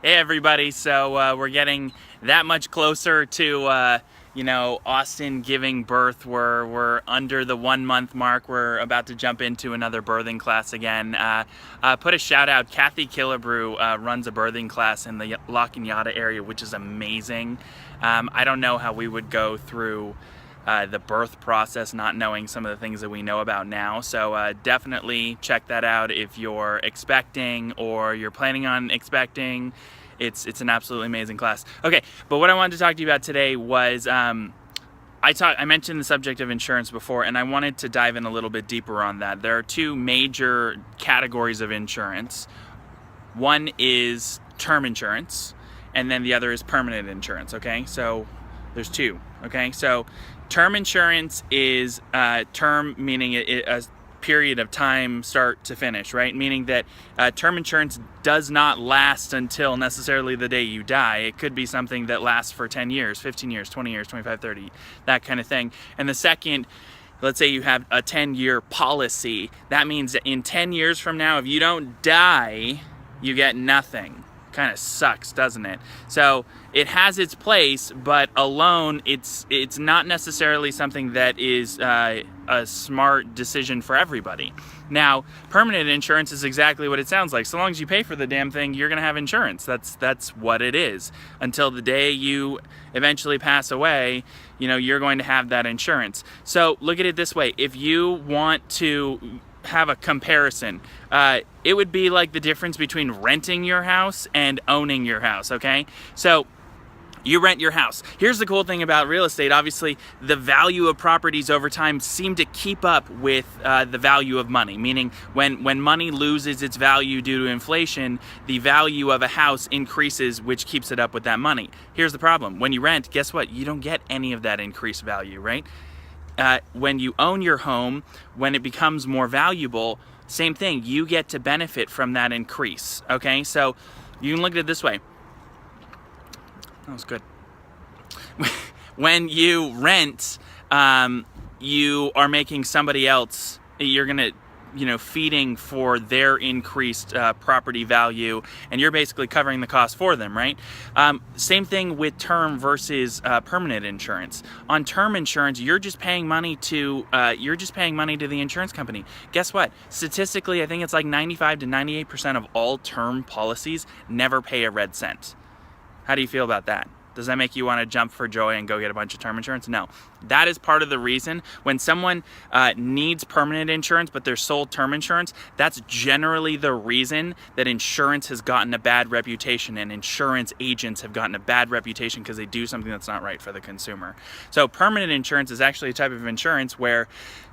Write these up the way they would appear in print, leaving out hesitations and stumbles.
Hey everybody, so we're getting that much closer to Austin giving birth. We're under the 1 month mark. We're about to jump into another birthing class again. Put a shout out, Kathy Killebrew runs a birthing class in the La Cañada area, which is amazing. I don't know how we would go through the birth process not knowing some of the things that we know about now. So definitely check that out if you're expecting or you're planning on expecting. It's an absolutely amazing class. Okay, but what I wanted to talk to you about today was I mentioned the subject of insurance before, and I wanted to dive in a little bit deeper on that. There are two major categories of insurance. One is term insurance, and then the other is permanent insurance, okay? So there's two, okay? So term insurance is term meaning a period of time start to finish, right? Meaning that term insurance does not last until necessarily the day you die. It could be something that lasts for 10 years, 15 years, 20 years, 25, 30, that kind of thing. And the second, let's say you have a 10-year policy, that means that in 10 years from now, if you don't die, you get nothing. Kind of sucks, doesn't it? So it has its place, but alone it's not necessarily something that is a smart decision for everybody. Now, permanent insurance is exactly what it sounds like. So long as you pay for the damn thing, you're gonna have insurance. That's what it is. Until the day you eventually pass away, you're going to have that insurance. So look at it this way: if you want to have a comparison, it would be like the difference between renting your house and owning your house, okay? So you rent your house. Here's the cool thing about real estate. Obviously, the value of properties over time seem to keep up with the value of money, meaning when money loses its value due to inflation, the value of a house increases, which keeps it up with that money. Here's the problem. When you rent, guess what? You don't get any of that increased value, right? When you own your home, when it becomes more valuable, same thing, you get to benefit from that increase, okay? So you can look at it this way. That was good. When you rent, you are making somebody else, you're gonna, feeding for their increased property value, and you're basically covering the cost for them, right? Same thing with term versus permanent insurance. On term insurance, you're just paying money to the insurance company. Guess what? Statistically, I think it's like 95 to 98% of all term policies never pay a red cent. How do you feel about that? Does that make you want to jump for joy and go get a bunch of term insurance? No. That is part of the reason when someone needs permanent insurance but they're sold term insurance, that's generally the reason that insurance has gotten a bad reputation and insurance agents have gotten a bad reputation because they do something that's not right for the consumer. So permanent insurance is actually a type of insurance where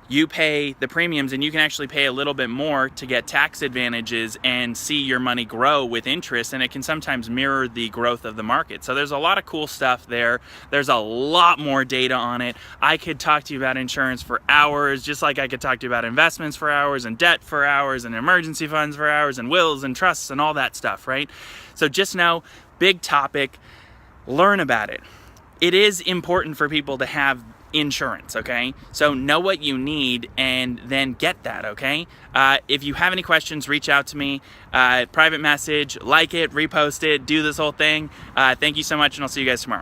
you pay the premiums and you can actually pay a little bit more to get tax advantages and see your money grow with interest, and it can sometimes mirror the growth of the market. So there's a lot of cool stuff there. There's a lot more data on it. I could talk to you about insurance for hours, just like I could talk to you about investments for hours and debt for hours and emergency funds for hours and wills and trusts and all that stuff, right? So just know, big topic, learn about it. It is important for people to have insurance, okay? So know what you need and then get that, okay? If you have any questions, reach out to me, private message, like it, repost it, do this whole thing. Thank you so much, and I'll see you guys tomorrow.